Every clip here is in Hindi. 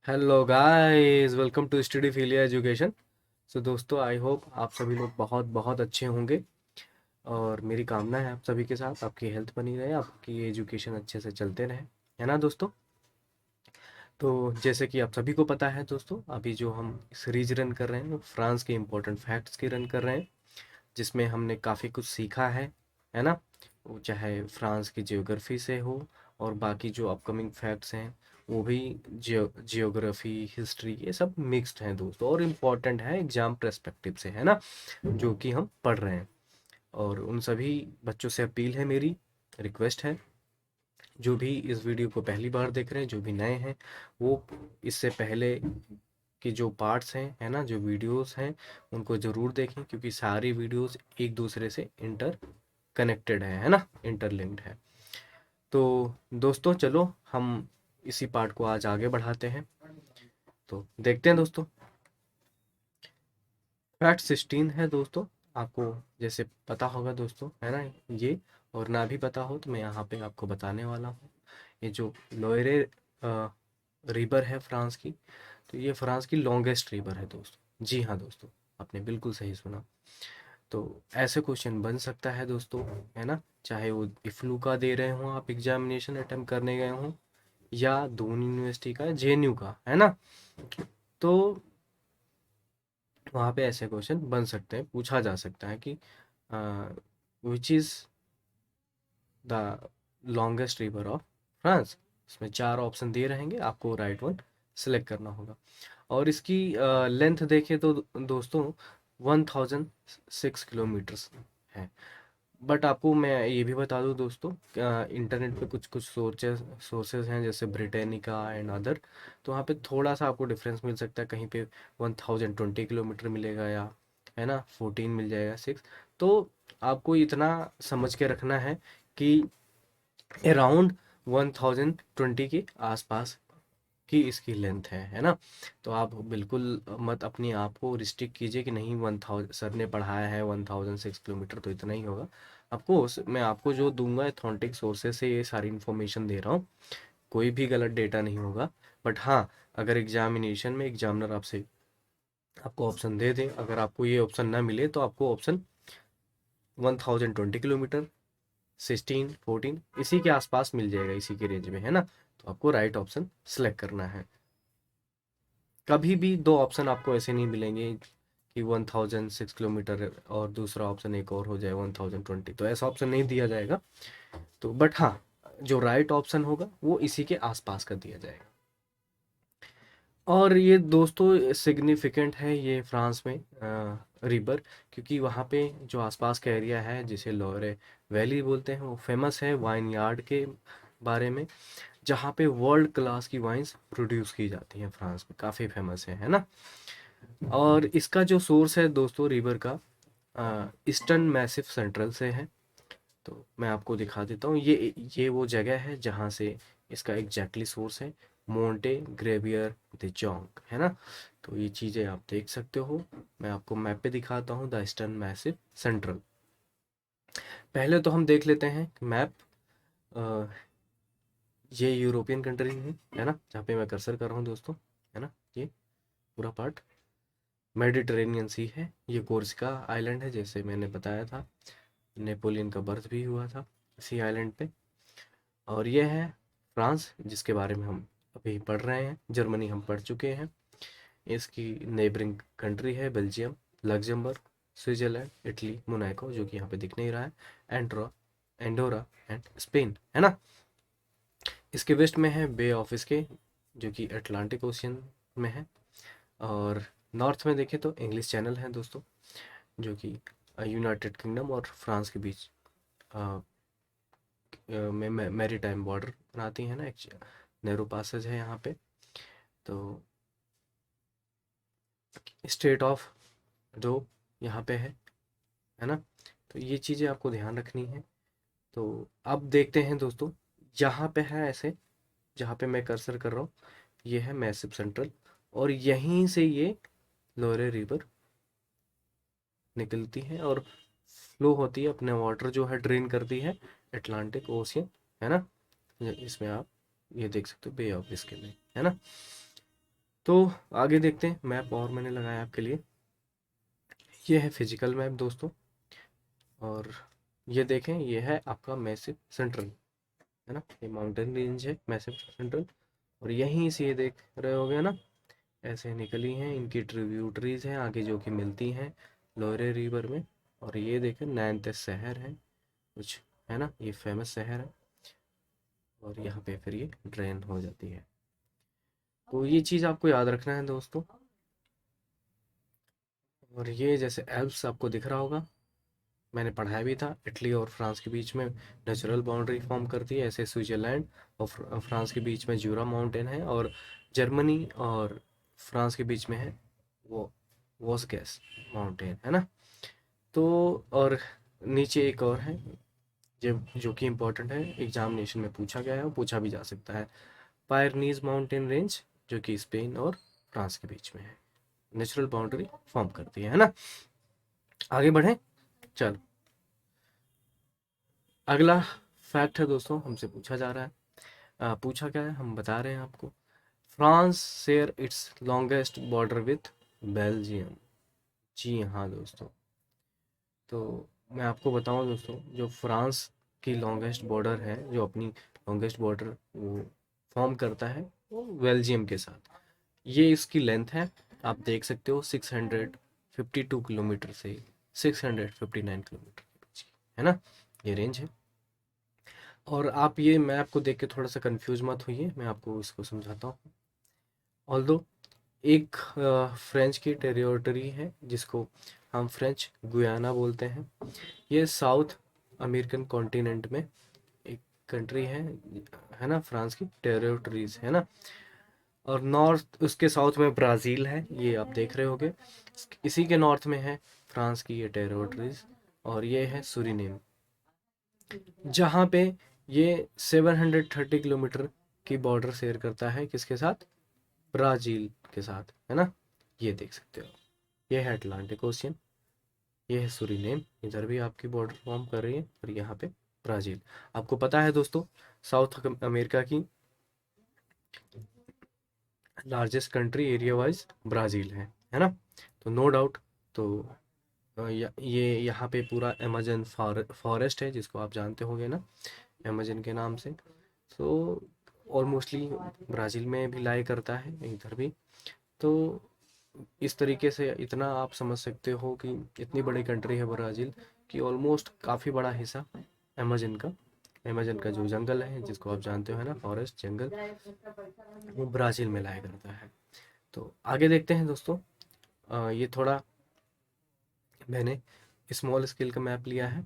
Hello guys, welcome to study फीलिया एजुकेशन। सो दोस्तों, आई होप आप सभी लोग बहुत बहुत अच्छे होंगे। और मेरी कामना है आप सभी के साथ आपकी हेल्थ बनी रहे, आपकी एजुकेशन अच्छे से चलते रहे, है ना दोस्तों। तो जैसे कि आप सभी को पता है दोस्तों, अभी जो हम सीरीज रन कर रहे हैं वो फ्रांस के इम्पोर्टेंट फैक्ट्स की रन कर रहे हैं, जिसमें हमने काफ़ी कुछ सीखा है ना। वो चाहे फ्रांस की जियोग्राफी से हो, और बाकी जो अपकमिंग फैक्ट्स हैं वो भी जियोग्राफी हिस्ट्री ये सब मिक्स्ड हैं दोस्तों, और इम्पोर्टेंट है एग्जाम पर्सपेक्टिव से, है ना, जो कि हम पढ़ रहे हैं। और उन सभी बच्चों से अपील है, मेरी रिक्वेस्ट है, जो भी इस वीडियो को पहली बार देख रहे हैं, जो भी नए हैं, वो इससे पहले कि जो पार्ट्स हैं, है ना, जो वीडियोस हैं, उनको ज़रूर देखें, क्योंकि सारी वीडियोस एक दूसरे से इंटर कनेक्टेड है ना, इंटरलिंक्ड है। तो दोस्तों चलो हम इसी पार्ट को आज आगे बढ़ाते हैं। तो देखते हैं दोस्तों। फैक्ट 16 है दोस्तों, आपको जैसे पता होगा दोस्तों, है ना ये। और ना भी पता हो तो मैं यहाँ पे आपको बताने वाला हूँ। ये जो लोएरे रिवर है फ्रांस की, तो ये फ्रांस की लॉन्गेस्ट रिवर है दोस्तों। जी हाँ दोस्तों, आपने बिल्कुल सही सुना। तो ऐसे क्वेश्चन बन सकता है दोस्तों, है ना, चाहे वो इफ्लू का दे रहे हो, आप एग्जामिनेशन अटेम्प्ट करने गए हो, या दून यूनिवर्सिटी का, जेएनयू का, है ना। तो वहाँ पे ऐसे क्वेश्चन बन सकते हैं, पूछा जा सकता है कि which is the longest river of France. इसमें चार ऑप्शन दिए रहेंगे, आपको राइट वन सिलेक्ट करना होगा। और इसकी लेंथ देखें तो दोस्तों 1006 किलोमीटर्स है। बट आपको मैं ये भी बता दूं दोस्तों, इंटरनेट पे कुछ कुछ सोर्सेज हैं, जैसे ब्रिटेनिका एंड अदर। तो वहाँ पे थोड़ा सा आपको डिफरेंस मिल सकता है, कहीं पे 1020 किलोमीटर मिलेगा, या है ना 14 मिल जाएगा, 6। तो आपको इतना समझ के रखना है कि अराउंड 1020 के आसपास की इसकी लेंथ है ना। तो आप बिल्कुल मत अपने आप को रिस्ट्रिक्ट कीजिए कि नहीं 1000, सर ने पढ़ाया है 1006 किलोमीटर तो इतना ही होगा। आपको मैं आपको जो दूंगा अथेंटिक सोर्सेज से ये सारी इन्फॉर्मेशन दे रहा हूँ, कोई भी गलत डेटा नहीं होगा। बट हाँ, अगर एग्जामिनेशन में एग्जामिनर आपसे आपको ऑप्शन दे दे, अगर आपको ये ऑप्शन ना मिले, तो आपको ऑप्शन 1020 किलोमीटर, 16 14 इसी के आसपास मिल जाएगा, इसी के रेंज में, है ना। तो आपको राइट ऑप्शन सेलेक्ट करना है। कभी भी दो ऑप्शन आपको ऐसे नहीं मिलेंगे कि 1006 किलोमीटर और दूसरा ऑप्शन एक और हो जाए 1020, तो ऐसा ऑप्शन नहीं दिया जाएगा। तो बट हाँ, जो राइट ऑप्शन होगा वो इसी के आसपास का दिया जाएगा। और ये दोस्तों सिग्निफिकेंट है ये फ्रांस में रिवर, क्योंकि वहाँ पे जो आसपास का एरिया है, जिसे लोरे वैली बोलते हैं, वो फेमस है वाइन यार्ड के बारे में, जहाँ पे वर्ल्ड क्लास की वाइन्स प्रोड्यूस की जाती हैं। फ्रांस में काफ़ी फेमस है ना। और इसका जो सोर्स है दोस्तों रिवर का, ईस्टर्न मैसिव सेंट्रल से है। तो मैं आपको दिखा देता हूँ, ये वो जगह है जहाँ से इसका एग्जैक्टली सोर्स है, मोंटे ग्रेवियर दे जोंग, है ना। तो ये चीज़ें आप देख सकते हो। मैं आपको मैप पे दिखाता हूँ द ईस्टर्न मैसिव सेंट्रल। पहले तो हम देख लेते हैं मैप। ये यूरोपियन कंट्री है ना, जहाँ पे मैं कर्सर कर रहा हूँ दोस्तों, है ना। ये पूरा पार्ट मेडिटरेनियन सी है। ये कोर्सिका आइलैंड है, जैसे मैंने बताया था, नेपोलियन का बर्थ भी हुआ था इसी आइलैंड पे। और ये है फ्रांस, जिसके बारे में हम अभी पढ़ रहे हैं। जर्मनी हम पढ़ चुके हैं। इसकी नेबरिंग कंट्री है Belgium, Luxembourg, Switzerland, Italy, Monaco, जो कि यहाँ पे दिख नहीं रहा है, एंड्रो एंडोरा एंड स्पेन, है ना। इसके वेस्ट में है बे ऑफ इसके, जो कि अटलांटिक ओशियन में है। और नॉर्थ में देखें तो इंग्लिश चैनल है दोस्तों, जो कि यूनाइटेड किंगडम और फ्रांस के बीच अ, में मैरीटाइम बॉर्डर बनाती है ना, एक नैरो पासेज है यहाँ पे। तो स्टेट ऑफ जो यहाँ पे है ना। तो ये चीज़ें आपको ध्यान रखनी है। तो अब देखते हैं दोस्तों, यहाँ पे है ऐसे, जहाँ पे मैं कर्सर कर रहा हूँ, ये है मैसिव सेंट्रल, और यहीं से ये लोरे रिवर निकलती है और फ्लो होती है, अपने वाटर जो है ड्रेन करती है अटलांटिक ओशियन, है ना। इसमें आप ये देख सकते हो बे ऑफ बिस्के में, है ना। तो आगे देखते हैं मैप और मैंने लगाया आपके लिए। ये है फिजिकल मैप दोस्तों, और ये देखें, ये है आपका मैसिव सेंट्रल, है ना, ये माउंटेन रेंज है मैसिव सेंट्रल। और यहीं से ये देख रहे होगे ना, ऐसे निकली हैं, इनकी ट्रिब्यूटरीज हैं आगे जो कि मिलती हैं लोरे रिवर में। और ये देखें नैनते शहर है कुछ, है ना, ये फेमस शहर है, और यहाँ पे फिर ये ड्रेन हो जाती है। तो ये चीज़ आपको याद रखना है दोस्तों। और ये जैसे एल्प्स आपको दिख रहा होगा, मैंने पढ़ाया भी था, इटली और फ्रांस के बीच में नेचुरल बाउंड्री फॉर्म करती है। ऐसे स्विट्जरलैंड और फ्रांस के बीच में जूरा माउंटेन है, और जर्मनी और फ्रांस के बीच में है वो वोस्गैस माउंटेन, है ना। तो और नीचे एक और है जो कि इम्पोर्टेंट है, एग्जामिनेशन में पूछा गया है और पूछा भी जा सकता है, पायरनीज माउंटेन रेंज, जो कि स्पेन और फ्रांस के बीच में है, नेचुरल बाउंड्री फॉर्म करती है ना। आगे बढ़े, चलो अगला फैक्ट है दोस्तों, हमसे पूछा जा रहा है। पूछा क्या है हम बता रहे हैं आपको। France share its longest border with Belgium. जी हाँ दोस्तों, तो मैं आपको बताऊं दोस्तों, जो फ्रांस की लॉन्गेस्ट बॉर्डर है, जो अपनी लॉन्गेस्ट बॉर्डर वो फॉर्म करता है वो बेल्जियम के साथ। ये इसकी लेंथ है, आप देख सकते हो 652 किलोमीटर से 659 किलोमीटर के बीच की, है ना, ये रेंज है। और आप ये मैप को देख के थोड़ा सा कंफ्यूज मत होइए, मैं आपको इसको समझाता हूँ। ऑल्दो एक फ्रेंच की टेरिटरी है जिसको हम फ्रेंच गुयाना बोलते हैं। ये साउथ अमेरिकन कॉन्टिनेंट में एक कंट्री है ना, फ्रांस की टेरिटरीज है ना। और नॉर्थ उसके साउथ में ब्राज़ील है, ये आप देख रहे होगे। इसी के नॉर्थ में है फ्रांस की ये टेरिटरीज, और ये है सूरीनेम, जहाँ पे ये 730 किलोमीटर की बॉर्डर शेयर करता है किसके साथ, ब्राज़ील के साथ, है ना। ये देख सकते हो, ये है अटलांटिक ओशियन, ये है सूरीनेम, इधर भी आपकी बॉर्डर फॉर्म कर रही है, और यहाँ पे ब्राज़ील। आपको पता है दोस्तों, साउथ अमेरिका की largest country area wise Brazil है ना। तो नो डाउट, तो ये यहाँ पे पूरा अमेजन फॉरेस्ट है जिसको आप जानते होंगे ना, अमेजन के नाम से। सो और मोस्टली ब्राज़ील में भी लाई करता है, इधर भी। तो इस तरीके से इतना आप समझ सकते हो कि इतनी बड़ी कंट्री है ब्राज़ील कि ऑलमोस्ट काफ़ी बड़ा हिस्सा अमेजन का अमेजन का जो जंगल है जिसको आप जानते हो, है ना, फॉरेस्ट जंगल, वो ब्राज़ील में लाया करता है। तो आगे देखते हैं दोस्तों। ये थोड़ा मैंने स्मॉल स्केल का मैप लिया है,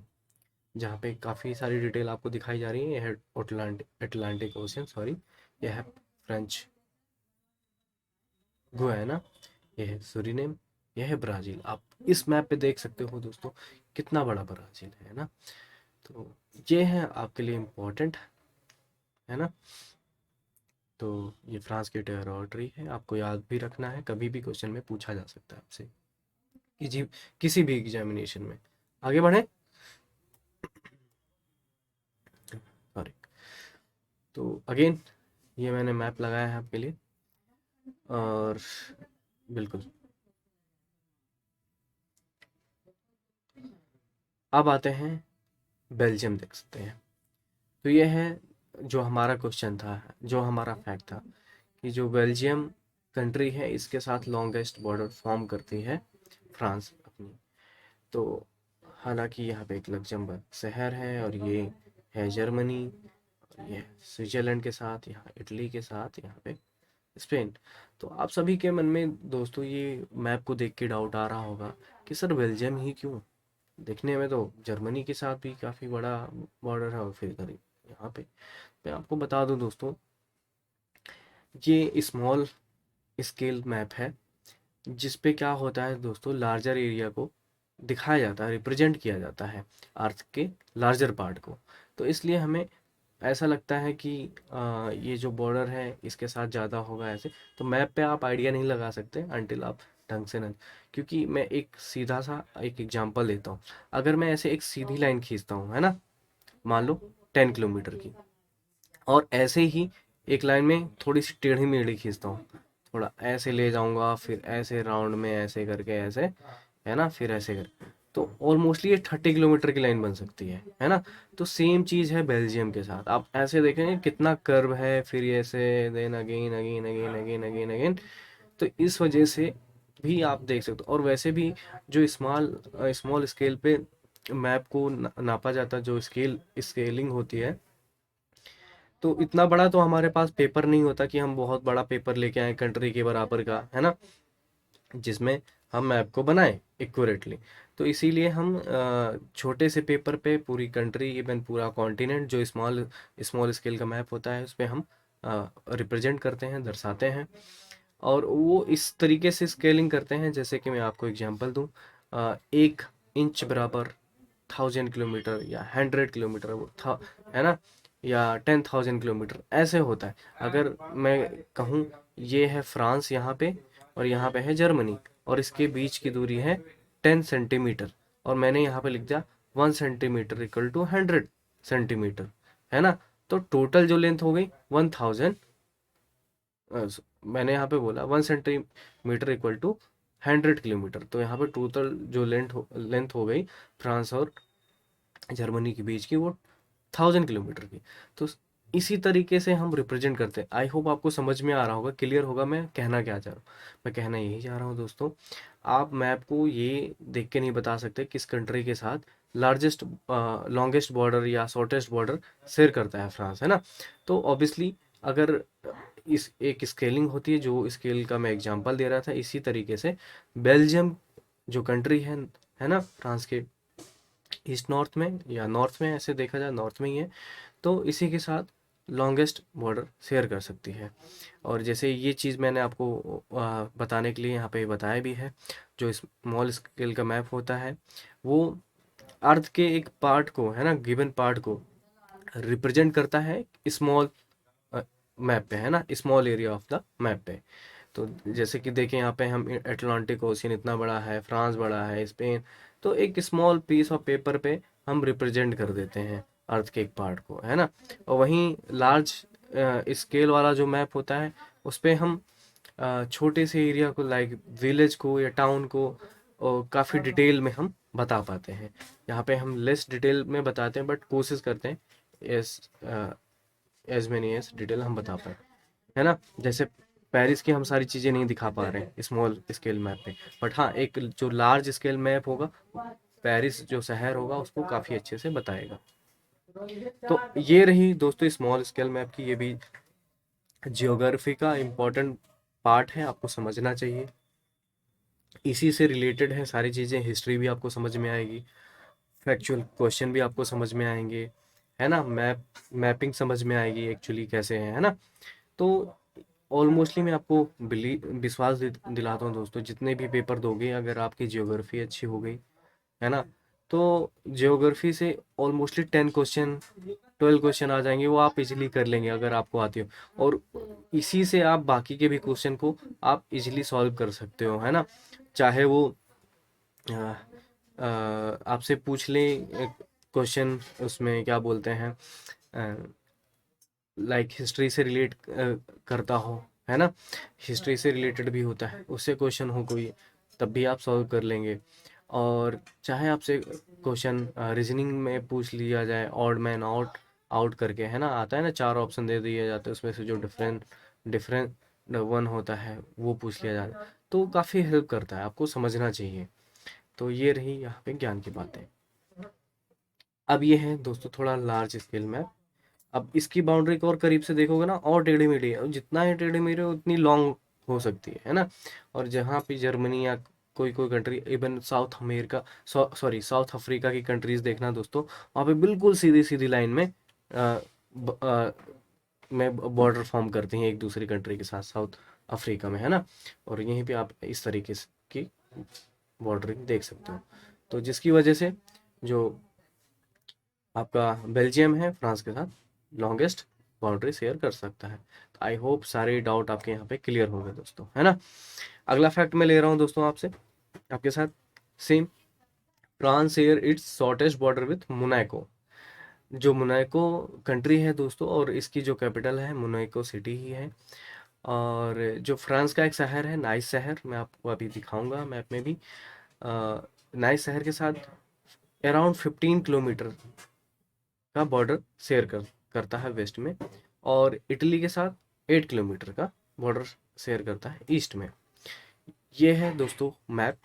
जहाँ पे काफ़ी सारी डिटेल आपको दिखाई जा रही है। यह है अटलांटिक ओशियन, सॉरी, यह है फ्रेंच गुयाना, यह है सूरीनेम, यह है ब्राज़ील। आप इस मैप पे देख सकते हो दोस्तों कितना बड़ा ब्राज़ील है ना। तो ये है आपके लिए इम्पोर्टेंट, है ना। तो ये फ्रांस की टेरिटरी है, आपको याद भी रखना है, कभी भी क्वेश्चन में पूछा जा सकता है आपसे किसी किसी भी एग्जामिनेशन में। आगे बढ़े, सॉरी। तो अगेन ये मैंने मैप लगाया है आपके लिए, और बिल्कुल अब आते हैं बेल्जियम, देख सकते हैं। तो ये है जो हमारा क्वेश्चन था, जो हमारा फैक्ट था, कि जो बेल्जियम कंट्री है इसके साथ लॉन्गेस्ट बॉर्डर फॉर्म करती है फ्रांस अपनी। तो हालांकि यहाँ पे एक लग्जमबर्ग शहर है, और ये है जर्मनी, और ये स्विट्जरलैंड के साथ, यहाँ इटली के साथ, यहाँ पे स्पेन। तो आप सभी के मन में दोस्तों ये मैप को देख के डाउट आ रहा होगा कि सर बेल्जियम ही क्यों, देखने में तो जर्मनी के साथ भी काफ़ी बड़ा बॉर्डर है, और फिर इधर यहाँ पे। मैं आपको बता दूं दोस्तों, ये स्मॉल स्केल मैप है जिस पे क्या होता है दोस्तों, लार्जर एरिया को दिखाया जाता है, रिप्रेजेंट किया जाता है अर्थ के लार्जर पार्ट को। तो इसलिए हमें ऐसा लगता है कि ये जो बॉर्डर है इसके साथ ज़्यादा होगा ऐसे। तो मैप पे आप आइडिया नहीं लगा सकते अनटिल आप ढंग से न, क्योंकि मैं एक सीधा सा एक एग्जांपल लेता हूँ। अगर मैं ऐसे एक सीधी लाइन खींचता हूँ, है ना, मान लो 10 किलोमीटर की, और ऐसे ही एक लाइन में थोड़ी सी टेढ़ी मेढ़ी खींचता हूँ, थोड़ा ऐसे ले जाऊंगा, फिर ऐसे राउंड में ऐसे करके ऐसे, है ना, फिर ऐसे कर, तो ऑलमोस्टली ये 30 किलोमीटर की लाइन बन सकती है ना। तो सेम चीज़ है बेल्जियम के साथ, आप ऐसे देखेंगे कितना कर्व है, फिर ये ऐसे, then again again again again again again. तो इस वजह से भी आप देख सकते हो। और वैसे भी जो स्मॉल स्मॉल स्केल पे मैप को नापा जाता है, जो स्केलिंग होती है, तो इतना बड़ा तो हमारे पास पेपर नहीं होता कि हम बहुत बड़ा पेपर लेके आए कंट्री के बराबर का, है ना, जिसमें हम मैप को बनाएं एक्यूरेटली। तो इसीलिए हम छोटे से पेपर पे पूरी कंट्री, इवन पूरा कॉन्टिनेंट, जो स्मॉल स्मॉल स्केल का मैप होता है, उस पे हम रिप्रेजेंट करते हैं, दर्शाते हैं। और वो इस तरीके से स्केलिंग करते हैं, जैसे कि मैं आपको एग्जांपल दूं, 1 इंच बराबर 1000 किलोमीटर, या 100 किलोमीटर, वो था, है ना, या 10,000 किलोमीटर ऐसे होता है। अगर मैं कहूँ ये है फ्रांस यहाँ पे, और यहाँ पे है जर्मनी, और इसके बीच की दूरी है 10 सेंटीमीटर, और मैंने यहाँ पे लिख दिया 1 सेंटीमीटर इक्वल टू 100 सेंटीमीटर, है ना। तो टोटल जो लेंथ हो गई 1000, मैंने यहाँ पे बोला 1 सेंटीमीटर इक्वल टू 100 किलोमीटर, तो यहाँ पे टोटल जो लेंथ हो गई फ्रांस और जर्मनी के बीच की, वो 1000 किलोमीटर की। तो इसी तरीके से हम रिप्रेजेंट करते हैं। आई होप आपको समझ में आ रहा होगा, क्लियर होगा मैं कहना क्या चाह रहा हूँ। मैं कहना यही चाह रहा हूँ दोस्तों, आप मैप को ये देख के नहीं बता सकते किस कंट्री के साथ लार्जेस्ट लॉन्गेस्ट बॉर्डर या शॉर्टेस्ट बॉर्डर शेयर करता है फ्रांस, है ना। तो ऑब्वियसली अगर इस एक स्केलिंग होती है, जो स्केल का मैं एग्जांपल दे रहा था, इसी तरीके से बेल्जियम जो कंट्री है ना, फ्रांस के ईस्ट नॉर्थ में, या नॉर्थ में, ऐसे देखा जाए नॉर्थ में ही है, तो इसी के साथ लॉन्गेस्ट बॉर्डर शेयर कर सकती है। और जैसे ये चीज़ मैंने आपको बताने के लिए यहाँ पे बताया भी है, जो स्मॉल स्केल का मैप होता है, वो अर्थ के एक पार्ट को, है ना, गिवन पार्ट को रिप्रेजेंट करता है स्मॉल मैप पे, है ना, small area of the map पे। तो जैसे कि देखें यहाँ पे हम अटलांटिक ओशियन इतना बड़ा है, फ्रांस बड़ा है, स्पेन, तो एक स्मॉल पीस ऑफ पेपर पे हम रिप्रेजेंट कर देते हैं अर्थ के एक पार्ट को, है ना। और वहीं लार्ज स्केल वाला जो मैप होता है, उस पे हम छोटे से एरिया को, लाइक विलेज को या टाउन को, और काफ़ी डिटेल में हम बता पाते हैं। यहाँ पे हम लेस डिटेल में बताते हैं, बट कोशिश करते हैं as as many as detail हम बता पाए, है ना। जैसे पेरिस की हम सारी चीज़ें नहीं दिखा पा रहे हैं स्मॉल स्केल मैप पे, बट हाँ, एक जो लार्ज स्केल मैप होगा, पेरिस जो शहर होगा, उसको काफ़ी अच्छे से बताएगा। तो ये रही दोस्तों स्मॉल स्केल मैप की, ये भी जियोग्राफी का इम्पोर्टेंट पार्ट है, आपको समझना चाहिए। इसी से रिलेटेड है सारी चीज़ें, हिस्ट्री भी आपको समझ में आएगी, फैक्चुअल क्वेश्चन भी आपको समझ में आएंगे, है ना, मैपिंग समझ में आएगी एक्चुअली कैसे है ना। तो ऑलमोस्टली मैं आपको विश्वास दिलाता हूँ दोस्तों, जितने भी पेपर दोगे, अगर आपकी जियोग्राफी अच्छी हो गई, है ना, तो जियोग्राफी से ऑलमोस्टली 10 क्वेश्चन 12 क्वेश्चन आ जाएंगे, वो आप इजीली कर लेंगे अगर आपको आती हो। और इसी से आप बाकी के भी क्वेश्चन को आप इजीली सॉल्व कर सकते हो, है ना। चाहे वो अ, आपसे पूछ लें क्वेश्चन, उसमें क्या बोलते हैं, लाइक हिस्ट्री से रिलेट करता हो, है ना, हिस्ट्री से रिलेटेड भी होता है, उससे क्वेश्चन हो कोई, तब भी आप सॉल्व कर लेंगे। और चाहे आपसे क्वेश्चन रीजनिंग में पूछ लिया जाए, ऑड मैन आउट आउट करके, है ना, आता है ना, 4 ऑप्शन दे दिए जाते हैं, उसमें से जो डिफरेंट डिफरेंट वन होता है वो पूछ लिया जाता है, तो काफ़ी हेल्प करता है, आपको समझना चाहिए। तो ये रही यहाँ पे ज्ञान की बातें। अब ये है दोस्तों थोड़ा लार्ज स्केल में, अब इसकी बाउंड्री को और करीब से देखोगे ना, और टेढ़ी मेढ़ी है, और जितना ही टेढ़ी मेढ़ी हो उतनी लॉन्ग हो सकती है ना। और जहाँ पे जर्मनी या कोई कोई country, even south America, sorry south Africa की कंट्रीज देखना दोस्तों, वहाँ पे बिल्कुल सीधी सीधी लाइन में बॉर्डर फॉर्म करती हैं एक दूसरी कंट्री के साथ, साउथ अफ्रीका में, है ना। और यहीं पे आप इस तरीके से की बॉर्डरिंग देख सकते हो। तो जिसकी वजह से जो आपका बेल्जियम है फ्रांस के साथ लॉन्गेस्ट बाउंड्री शेयर कर सकता है। तो आई होप सारे डाउट आपके यहाँ पे क्लियर हो गए दोस्तों, है ना। अगला फैक्ट मैं ले रहा हूँ दोस्तों आपसे, आपके साथ same, France share it's shortest border with Monaco. जो मोनाको कंट्री है दोस्तों, और इसकी जो कैपिटल है मोनाको सिटी ही है, और जो फ्रांस का एक शहर है नाइस शहर, मैं आपको अभी दिखाऊंगा मैप में भी। नाइस शहर के साथ अराउंड 15 किलोमीटर का बॉर्डर शेयर करता है वेस्ट में, और इटली के साथ 8 किलोमीटर का बॉर्डर शेयर करता है ईस्ट में। ये है दोस्तों मैप।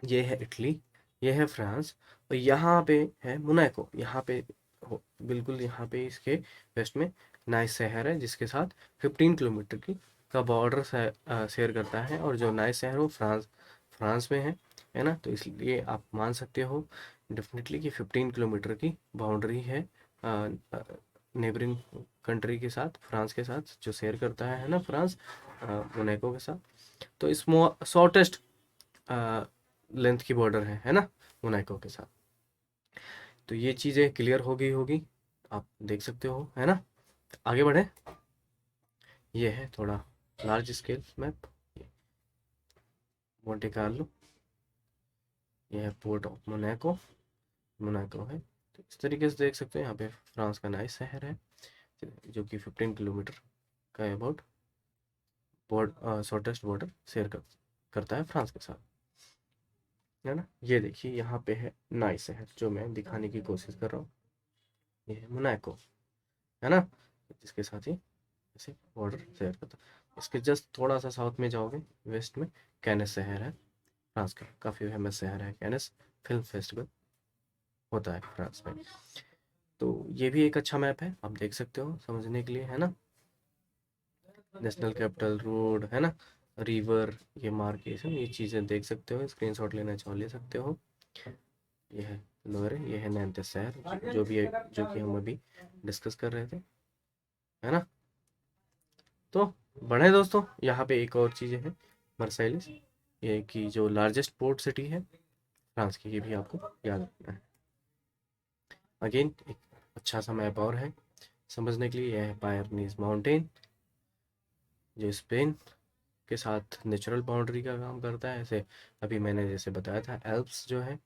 ये है इटली, ये है फ्रांस, और यहाँ पे है मोनाको। यहाँ पे बिल्कुल यहाँ पे इसके वेस्ट में नाइस शहर है, जिसके साथ 15 किलोमीटर की का बॉर्डर शेयर करता है। और जो नाइस शहर वो फ्रांस फ्रांस में है ना। तो इसलिए आप मान सकते हो डेफिनेटली कि 15 किलोमीटर की बाउंड्री है नेबरिंग कंट्री के साथ, फ्रांस के साथ जो शेयर करता है ना फ्रांस मोनाको के साथ। तो इस शॉर्टेस्ट लेंथ की बॉर्डर है ना मोनाको के साथ। तो ये चीज़ें क्लियर हो गई होगी, आप देख सकते हो, है ना। आगे बढ़े। ये है थोड़ा large scale map, Monte Carlo. ये है पोर्ट ऑफ मोनाको, मोनाको है। तो इस तरीके से देख सकते हो यहाँ पे फ्रांस का नाइस शहर है, जो कि 15 किलोमीटर का अबाउट शॉर्टेस्ट बॉर्डर शेयर करता है फ्रांस के साथ, है ना। ये देखिए यहाँ पे है नाइस शहर, जो मैं दिखाने की कोशिश कर रहा हूँ। ये है मोनाको, है ना, जिसके साथ ही ऐसे बॉर्डर शेयर करता है। इसके जस्ट थोड़ा सा साउथ में जाओगे वेस्ट में कैनिस शहर है फ्रांस का, काफ़ी फेमस शहर है कैनिस। फिल्म फेस्टिवल होता है फ्रांस में। तो ये भी एक अच्छा मैप है, आप देख सकते हो समझने के लिए, है ना। नेशनल कैपिटल रोड, है ना, रिवर, ये मार्केशन, ये चीज़ें देख सकते हो, स्क्रीनशॉट लेना चाहो ले सकते हो। ये है लोअर, ये है नैनीताल शहर, जो भी है, जो कि हम अभी डिस्कस कर रहे थे, है ना। तो बढ़े दोस्तों, यहाँ पे एक और चीज़ें हैं मर्साइलिस, ये कि जो लार्जेस्ट पोर्ट सिटी है फ्रांस की, ये भी आपको याद रखना है। अगेन एक अच्छा सा मैप और है समझने के लिए, यह है पायरनीज माउंटेन, जो स्पेन के साथ नेचुरल बाउंड्री का काम करता है। ऐसे अभी मैंने जैसे बताया था एल्प्स जो है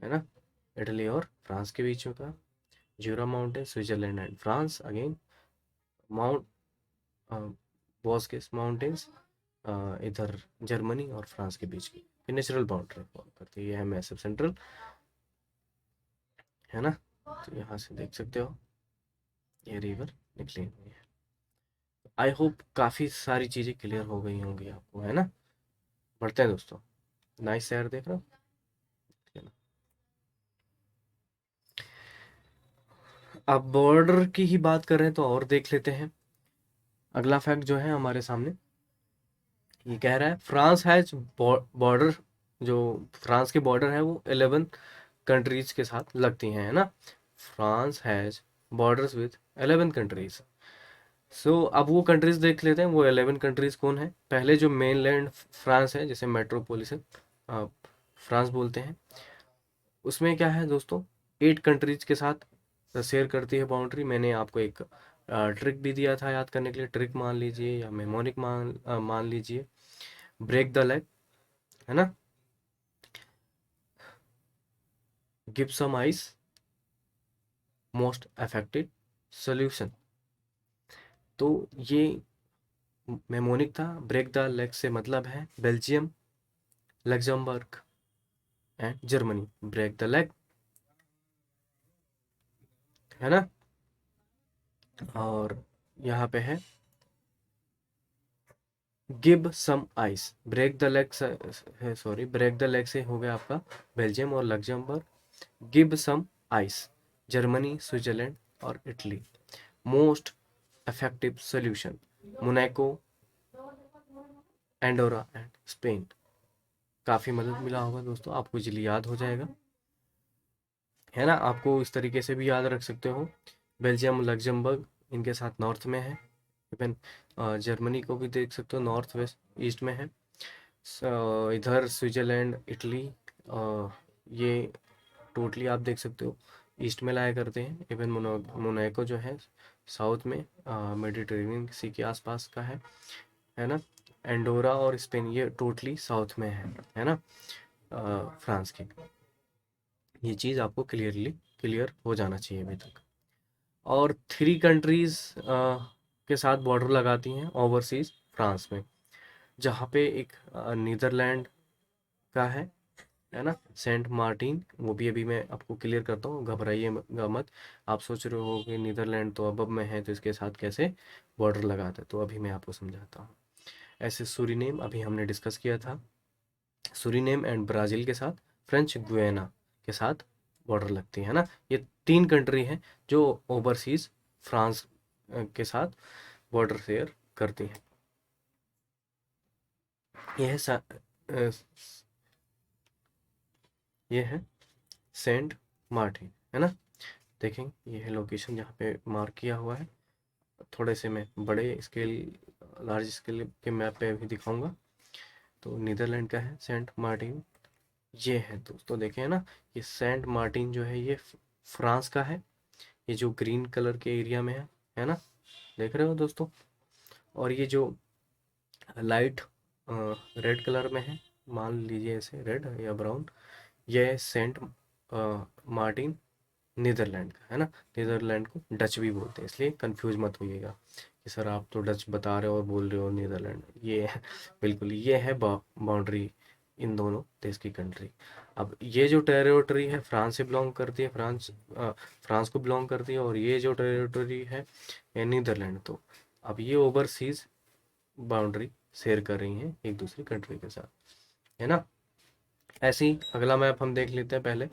ना, इटली और फ्रांस के बीच का। Jura mountain Switzerland and France. Again mount बॉस्केस माउंटेन्स इधर जर्मनी और फ्रांस के बीच की नेचुरल बाउंड्री फॉर्म करती है। ये है मैसिव सेंट्रल, है ना। तो यहाँ से देख सकते हो ये रिवर निकली हुई है। आई होप काफ़ी सारी चीज़ें क्लियर हो गई होंगी आपको, है ना। बढ़ते हैं दोस्तों, नाइस शहर देख रहे हो, है ना। अब बॉर्डर की ही बात कर रहे हैं तो और देख लेते हैं। अगला फैक्ट जो है हमारे सामने, ये कह रहा है फ्रांस हैज बॉर्डर, जो फ्रांस के बॉर्डर है वो 11 कंट्रीज के साथ लगती हैं, है ना। France has borders with 11 countries. So अब वो कंट्रीज देख लेते हैं, वो 11 कंट्रीज कौन है। पहले जो मेन लैंड फ्रांस है, जिसे मेट्रोपोलिटन फ्रांस बोलते हैं, उसमें क्या है दोस्तों, 8 कंट्रीज के साथ शेयर करती है बाउंड्री। मैंने आपको एक ट्रिक भी दिया था याद करने के लिए, ट्रिक मान लीजिए या मेमोनिक मान लीजिए, ब्रेक द लेग, है ना, give some ice, most effective solution. तो ये मेमोनिक था। ब्रेक द लेग से मतलब है Belgium, Luxembourg and Germany. Break the leg, है ना। और यहाँ पे है give some ice. Break the leg है, सॉरी, ब्रेक द लेग से हो गया आपका बेल्जियम और Luxembourg. Give some ice Germany, Switzerland और Italy. Most effective solution Monaco, Andorra and Spain. काफ़ी मदद मिला होगा दोस्तों, आपको इजीली याद हो जाएगा, है ना। आपको इस तरीके से भी याद रख सकते हो, बेल्जियम, लग्जमबर्ग इनके साथ नॉर्थ में है। इवन जर्मनी को भी देख सकते हो, नॉर्थ वेस्ट ईस्ट में है। इधर स्विट्जरलैंड, इटली, ये टोटली आप देख सकते हो ईस्ट में लाया करते हैं। इवन मोनाको जो है साउथ में, मेडिटेरेनियन सी के आसपास का है ना। एंडोरा और स्पेन ये टोटली साउथ में है ना, फ्रांस के। ये चीज़ आपको क्लियर हो जाना चाहिए अभी तक। और 3 कंट्रीज के साथ बॉर्डर लगाती हैं ओवरसीज फ्रांस में, जहाँ पे एक नीदरलैंड का है ना, सेंट मार्टिन। वो भी अभी मैं आपको क्लियर करता हूँ, घबराइएगा मत। आप सोच रहे हो कि नीदरलैंड तो अब में है तो इसके साथ कैसे बॉर्डर लगाते, तो अभी मैं आपको समझाता हूँ। ऐसे सूरीनेम अभी हमने डिस्कस किया था, सूरीनेम एंड ब्राज़ील के साथ फ्रेंच गुयाना के साथ बॉर्डर लगती है ना। ये 3 कंट्री हैं जो ओवरसीज़ फ्रांस के साथ बॉर्डर शेयर करती हैं। ये है अ, ये है सेंट मार्टिन, है ना। देखेंगे ये है लोकेशन जहाँ पे मार्क किया हुआ है। थोड़े से मैं बड़े स्केल, लार्ज स्केल के मैप पे भी दिखाऊंगा। तो नीदरलैंड का है सेंट मार्टिन, ये है दोस्तों, देखें है ना। ये सेंट मार्टिन जो है ये फ्रांस का है, ये जो ग्रीन कलर के एरिया में है ना, देख रहे हो दोस्तों। और ये जो लाइट रेड कलर में है, मान लीजिए इसे रेड या ब्राउन, ये है सेंट मार्टिन नीदरलैंड का, है ना। नीदरलैंड को डच भी बोलते हैं, इसलिए कंफ्यूज मत होइएगा कि सर आप तो डच बता रहे हो और बोल रहे हो नीदरलैंड। ये है बिल्कुल, ये है बाउंड्री इन दोनों देश की कंट्री। अब ये जो टेरिटरी है फ्रांस से बिलोंग करती है, फ्रांस को बिलोंग करती है, और ये जो टेरिटरी है ये नीदरलैंड। तो अब ये ओवरसीज बाउंड्री शेयर कर रही हैं एक दूसरी कंट्री के साथ, है ना। ऐसे ही अगला मैप हम देख लेते हैं पहले।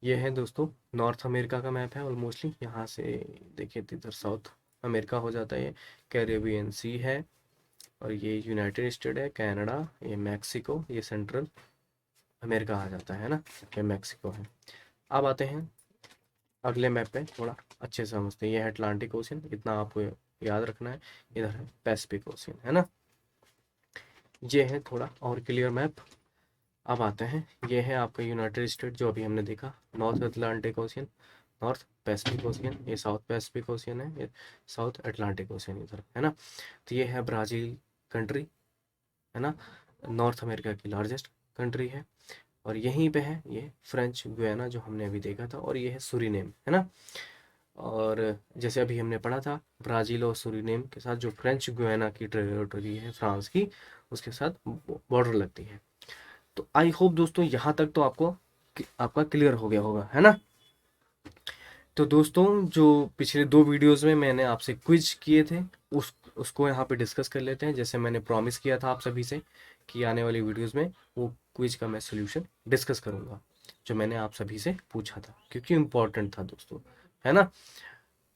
ये है दोस्तों नॉर्थ अमेरिका का मैप है ऑलमोस्टली, यहाँ से देखिए तो इधर साउथ अमेरिका हो जाता है। ये कैरेबियन सी है, और ये यूनाइटेड स्टेट है, कनाडा, ये मैक्सिको, ये सेंट्रल अमेरिका आ जाता है ना, ये मैक्सिको है। अब आते हैं अगले मैप पे, थोड़ा अच्छे से समझते हैं। ये है अटलांटिक ओशियन, इतना आपको याद रखना है। इधर है पैसिफिक ओशियन, है ना। ये है थोड़ा और क्लियर मैप। अब आते हैं, ये है आपका यूनाइटेड स्टेट जो अभी हमने देखा, north Atlantic ocean, north Pacific ocean, ये साउथ पैसिफिक ओशियन है, ये साउथ अटलांटिक ओशियन इधर, है ना। तो ये है ब्राज़ील कंट्री, है ना, नॉर्थ अमेरिका की लार्जेस्ट कंट्री है। और यहीं पे है ये फ्रेंच गुयाना जो हमने अभी देखा था, और ये है सूरीनेम, है ना। और जैसे अभी हमने पढ़ा था, ब्राज़ील और सूरीनेम के साथ जो फ्रेंच गुयाना की टेरिटरी है फ्रांस की, उसके साथ बॉर्डर लगती है। तो आई होप दोस्तों यहाँ तक तो आपको आपका क्लियर हो गया होगा, है ना। तो दोस्तों जो पिछले 2 वीडियोस में मैंने आपसे क्विज किए थे, उसको यहाँ पे डिस्कस कर लेते हैं। जैसे मैंने प्रॉमिस किया था आप सभी से कि आने वाली वीडियोस में वो क्विज का मैं सोल्यूशन डिस्कस करूँगा, जो मैंने आप सभी से पूछा था, क्योंकि इम्पोर्टेंट था दोस्तों, है ना।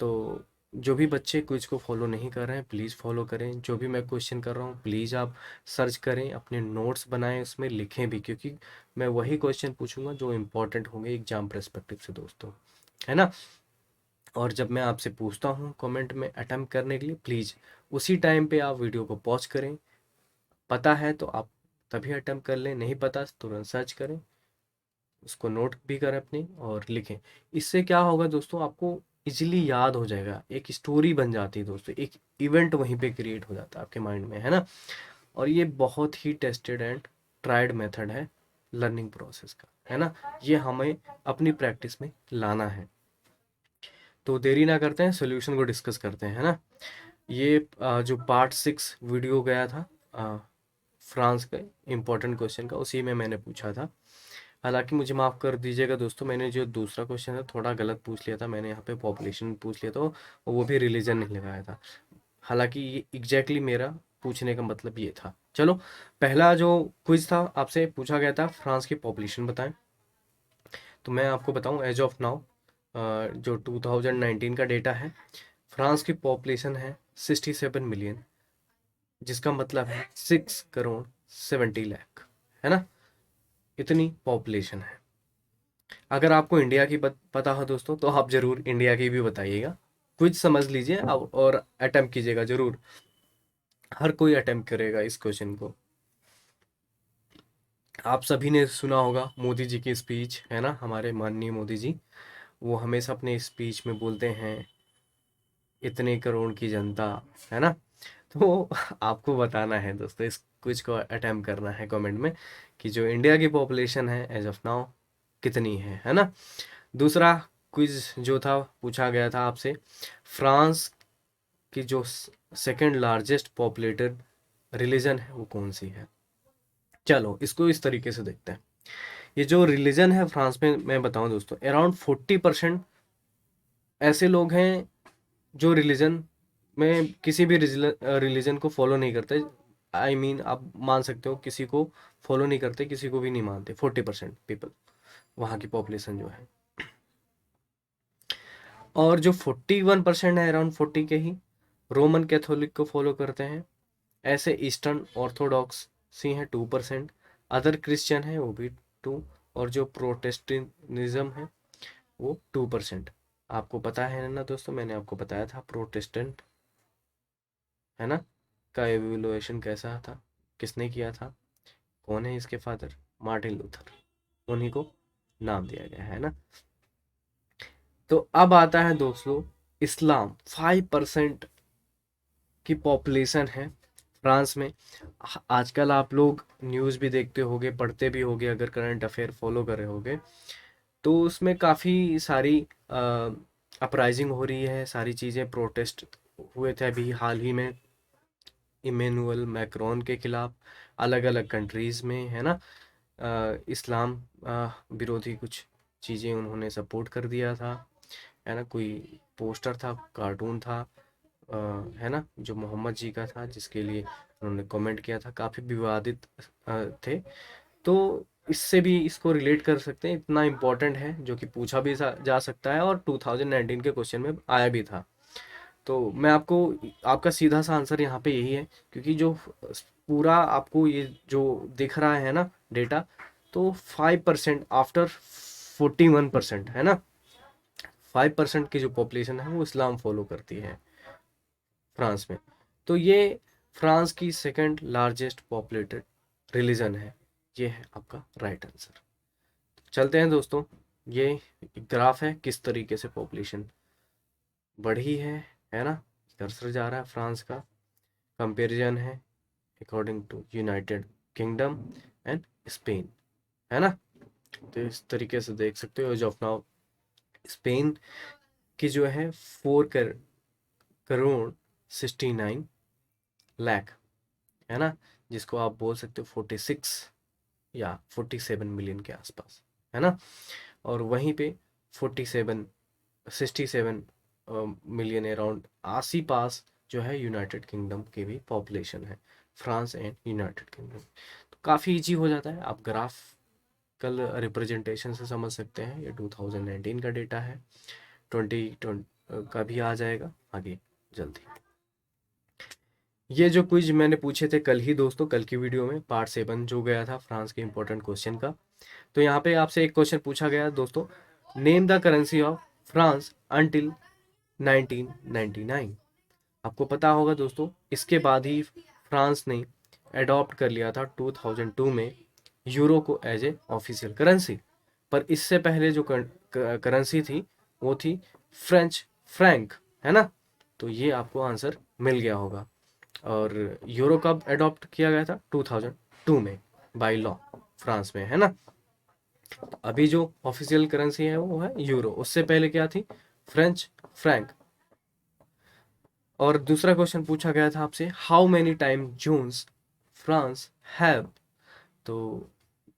तो जो भी बच्चे क्विज को फॉलो नहीं कर रहे हैं प्लीज़ फॉलो करें। जो भी मैं क्वेश्चन कर रहा हूँ प्लीज़ आप सर्च करें, अपने नोट्स बनाएं, उसमें लिखें भी, क्योंकि मैं वही क्वेश्चन पूछूंगा जो इम्पोर्टेंट होंगे एग्जाम पर्सपेक्टिव से दोस्तों, है ना। और जब मैं आपसे पूछता हूँ कमेंट में अटेम्प्ट करने के लिए, प्लीज़ उसी टाइम पे आप वीडियो को पॉज करें। पता है तो आप तभी अटेम्प्ट कर लें, नहीं पता तुरंत सर्च करें, उसको नोट भी करें अपनी और लिखें। इससे क्या होगा दोस्तों, आपको इजीली याद हो जाएगा, एक स्टोरी बन जाती है दोस्तों, एक इवेंट वहीं पे क्रिएट हो जाता है आपके माइंड में, है ना। और ये बहुत ही टेस्टेड एंड ट्राइड मेथड है लर्निंग प्रोसेस का, है ना। ये हमें अपनी प्रैक्टिस में लाना है। तो देरी ना करते हैं, सोल्यूशन को डिस्कस करते हैं, है ना। ये जो पार्ट 6 वीडियो गया था फ्रांस के इम्पोर्टेंट क्वेश्चन का, उसी में मैंने पूछा था। हालांकि मुझे माफ़ कर दीजिएगा दोस्तों, मैंने जो दूसरा क्वेश्चन है थोड़ा गलत पूछ लिया था। मैंने यहाँ पे पॉपुलेशन पूछ लिया था, और वो भी रिलीजन नहीं लगाया था। हालांकि ये एग्जैक्टली मेरा पूछने का मतलब ये था। चलो, पहला जो क्विज था आपसे पूछा गया था, फ्रांस की पॉपुलेशन बताएं। तो मैं आपको बताऊं, एज ऑफ नाउ जो 2019 का डेटा है, फ्रांस की पॉपुलेशन है 67 मिलियन, जिसका मतलब है 6 करोड़ 70 लाख, है ना। इतनी पॉपुलेशन है। अगर आपको इंडिया की पता हो दोस्तों तो आप जरूर इंडिया की भी बताइएगा। क्विज समझ लीजिए और अटेम्प्ट कीजिएगा जरूर। हर कोई अटेम्प्ट करेगा इस क्वेश्चन को। आप सभी ने सुना होगा मोदी जी की स्पीच, है ना, हमारे माननीय मोदी जी। वो हमेशा अपने स्पीच में बोलते हैं इतने करोड़ की जनता, है ना। तो आपको बताना है दोस्तों, इस क्विज को अटेम्प्ट करना है कमेंट में, कि जो इंडिया की पॉपुलेशन है एज ऑफ नाउ कितनी है ना। दूसरा क्विज जो था पूछा गया था आपसे, फ्रांस कि जो सेकंड लार्जेस्ट पॉपुलेटेड रिलीजन है वो कौन सी है। चलो इसको इस तरीके से देखते हैं। ये जो रिलीजन है फ्रांस में, मैं बताऊं दोस्तों, अराउंड 40% ऐसे लोग हैं जो रिलीजन में किसी भी रिलीजन को फॉलो नहीं करते। आप मान सकते हो किसी को फॉलो नहीं करते, किसी को भी नहीं मानते। 40% पीपल, वहाँ की पॉपुलेशन जो है। और जो 41% है, अराउंड 40 के ही, रोमन कैथोलिक को फॉलो करते हैं। ऐसे ईस्टर्न ऑर्थोडॉक्स सी हैं 2%। अदर क्रिश्चियन है वो भी 2। और जो प्रोटेस्टेंटिज्म है वो 2%। आपको पता है ना दोस्तों, मैंने आपको बताया था प्रोटेस्टेंट, है ना, का एवोल्यूशन कैसा था, किसने किया था, कौन है इसके फादर, मार्टिन लूथर, उन्हीं को नाम दिया गया है ना। तो अब आता है दोस्तों इस्लाम। 5% की पॉपुलेशन है फ्रांस में। आजकल आप लोग न्यूज़ भी देखते होगे, पढ़ते भी होगे, अगर करंट अफेयर फॉलो कर रहे होगे तो उसमें काफ़ी सारी अपराइजिंग हो रही है, सारी चीज़ें, प्रोटेस्ट हुए थे अभी हाल ही में इमेनुअल मैक्रोन के खिलाफ, अलग अलग कंट्रीज़ में, है ना। इस्लाम विरोधी कुछ चीज़ें उन्होंने सपोर्ट कर दिया था, है ना। कोई पोस्टर था, कार्टून था, है ना, जो मोहम्मद जी का था, जिसके लिए उन्होंने कमेंट किया था, काफ़ी विवादित थे। तो इससे भी इसको रिलेट कर सकते हैं, इतना इम्पोर्टेंट है, जो कि पूछा भी जा सकता है और 2019 के क्वेश्चन में आया भी था। तो मैं आपको, आपका सीधा सा आंसर यहाँ पे यही है, क्योंकि जो पूरा आपको ये जो दिख रहा है ना डेटा, तो 5% आफ्टर 41%, है ना। 5% की जो पॉपुलेशन है वो इस्लाम फॉलो करती है फ्रांस में। तो ये फ्रांस की सेकंड लार्जेस्ट पॉपुलेटेड रिलीजन है। ये है आपका राइट आंसर। चलते हैं दोस्तों, ये ग्राफ है किस तरीके से पॉपुलेशन बढ़ी है ना। कर्सर जा रहा है फ्रांस का, कंपैरिजन है according to United Kingdom and Spain, है ना। तो इस तरीके से देख सकते हो, जो अपना स्पेन की जो है 4 करोड़ 69 लाख, है ना, जिसको आप बोल सकते हो 46 या 47 मिलियन के आसपास, है ना। और वहीं पे 67 अराउंड आसी पास जो है यूनाइटेड किंगडम की भी पॉपुलेशन है, फ्रांस एंड यूनाइटेड किंगडम। तो काफ़ी इजी हो जाता है, आप ग्राफ कल रिप्रेजेंटेशन से समझ सकते हैं। ये 2019 का डेटा है, 2020 का भी आ जाएगा आगे जल्दी। ये जो क्विज मैंने पूछे थे कल ही दोस्तों, कल की वीडियो में पार्ट 7 जो गया था फ्रांस के इंपॉर्टेंट क्वेश्चन का, तो यहाँ पे आपसे एक क्वेश्चन पूछा गया दोस्तों, name the currency of France until 1999। आपको पता होगा दोस्तों, इसके बाद ही फ्रांस ने अडॉप्ट कर लिया था 2002 में यूरो को एज ए ऑफिशियल करेंसी। पर इससे पहले जो करेंसी थी वो थी फ्रेंच फ्रैंक, है ना। तो ये आपको आंसर मिल गया होगा। और यूरो कब अडॉप्ट किया गया था, 2002 में, बाय लॉ, फ्रांस में, है ना। अभी जो ऑफिशियल करेंसी है वो है यूरो, उससे पहले क्या थी, फ्रेंच फ्रैंक। और दूसरा क्वेश्चन पूछा गया था आपसे, how many time zones France have. तो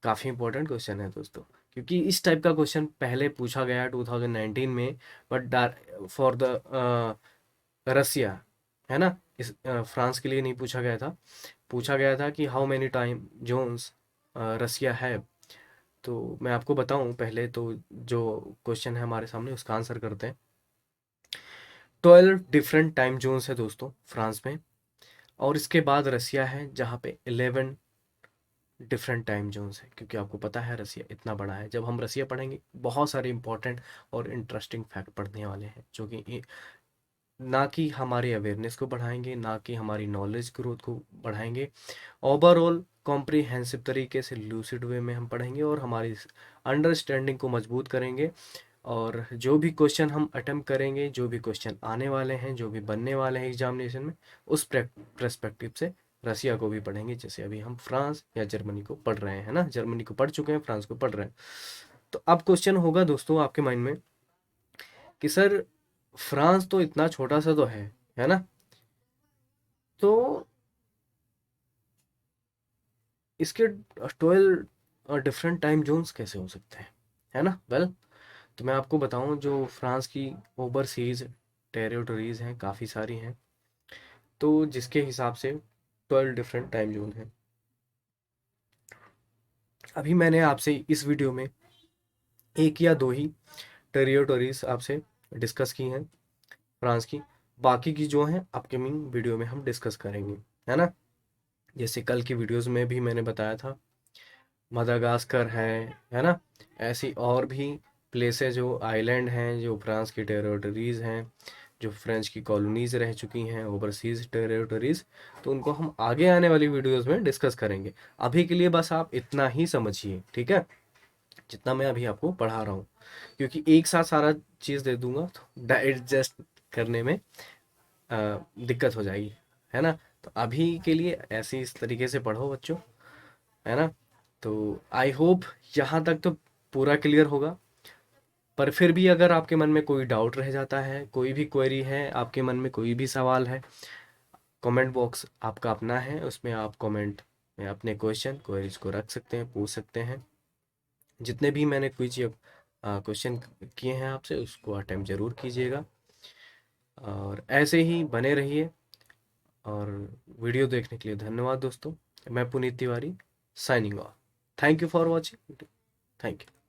काफ़ी इंपॉर्टेंट क्वेश्चन है दोस्तों, क्योंकि इस टाइप का क्वेश्चन पहले पूछा गया 2019 में, बट फॉर द रसिया, है ना, इस फ्रांस के लिए नहीं पूछा गया था। पूछा गया था कि हाउ मेनी टाइम जोन्स रसिया है। तो मैं आपको बताऊं पहले तो, जो क्वेश्चन है हमारे सामने उसका आंसर करते हैं। 12 डिफरेंट टाइम जोन्स है दोस्तों फ्रांस में, और इसके बाद रसिया है जहाँ पे 11 डिफरेंट टाइम जोन्स है। क्योंकि आपको पता है रसिया इतना बड़ा है, जब हम रसिया पढ़ेंगे बहुत सारे इंपॉर्टेंट और इंटरेस्टिंग फैक्ट पढ़ने वाले हैं, जो कि ना कि हमारी अवेयरनेस को बढ़ाएंगे, ना कि हमारी नॉलेज ग्रोथ को बढ़ाएंगे, ओवरऑल कॉम्प्रिहेंसिव तरीके से लूसिड वे में हम पढ़ेंगे और हमारी अंडरस्टैंडिंग को मजबूत करेंगे। और जो भी क्वेश्चन हम अटेम्प्ट करेंगे, जो भी क्वेश्चन आने वाले हैं, जो भी बनने वाले हैं एग्जामिनेशन में, उस प्रस्पेक्टिव से रसिया को भी पढ़ेंगे, जैसे अभी हम फ्रांस या जर्मनी को पढ़ रहे हैं ना। जर्मनी को पढ़ चुके हैं, फ्रांस को पढ़ रहे हैं। तो अब क्वेश्चन होगा दोस्तों आपके माइंड में कि सर फ्रांस तो इतना छोटा सा तो है ना, तो इसके 12 डिफरेंट टाइम जोन्स कैसे हो सकते हैं, है ना? वेल, तो मैं आपको बताऊं, जो फ्रांस की ओवरसीज टेरिटरीज हैं काफ़ी सारी हैं, तो जिसके हिसाब से 12 डिफरेंट टाइम जोन हैं। अभी मैंने आपसे इस वीडियो में एक या दो ही टेरिटरीज आपसे डिस्कस की हैं फ्रांस की। बाकी की जो हैं अपकमिंग वीडियो में हम डिस्कस करेंगे, है ना? जैसे कल की वीडियोस में भी मैंने बताया था, मदागास्कर है ना? ऐसी और भी प्लेसेस, जो आइलैंड हैं, जो फ्रांस की टेरिटरीज हैं, जो फ्रेंच की कॉलोनीज रह चुकी हैं, ओवरसीज टेरिटरीज, तो उनको हम आगे आने वाली वीडियोस में डिस्कस करेंगे। अभी के लिए बस आप इतना ही समझिए, ठीक है, जितना मैं अभी आपको पढ़ा रहा हूँ, क्योंकि एक साथ सारा चीज़ दे दूंगा तो डाइजेस्ट करने में दिक्कत हो जाएगी, है ना? तो अभी के लिए ऐसे इस तरीके से पढ़ो बच्चों, है ना? तो आई होप यहाँ तक तो पूरा क्लियर होगा। पर फिर भी अगर आपके मन में कोई डाउट रह जाता है, कोई भी क्वेरी है, आपके मन में कोई भी सवाल है, कमेंट बॉक्स आपका अपना है, उसमें आप कमेंट में अपने क्वेरीज को रख सकते हैं, पूछ सकते हैं। जितने भी मैंने क्विज क्वेश्चन किए हैं आपसे, उसको अटेम्प्ट जरूर कीजिएगा, और ऐसे ही बने रहिए। और वीडियो देखने के लिए धन्यवाद दोस्तों। मैं Puneet Tiwari, signing off. Thank you for watching. Thank you.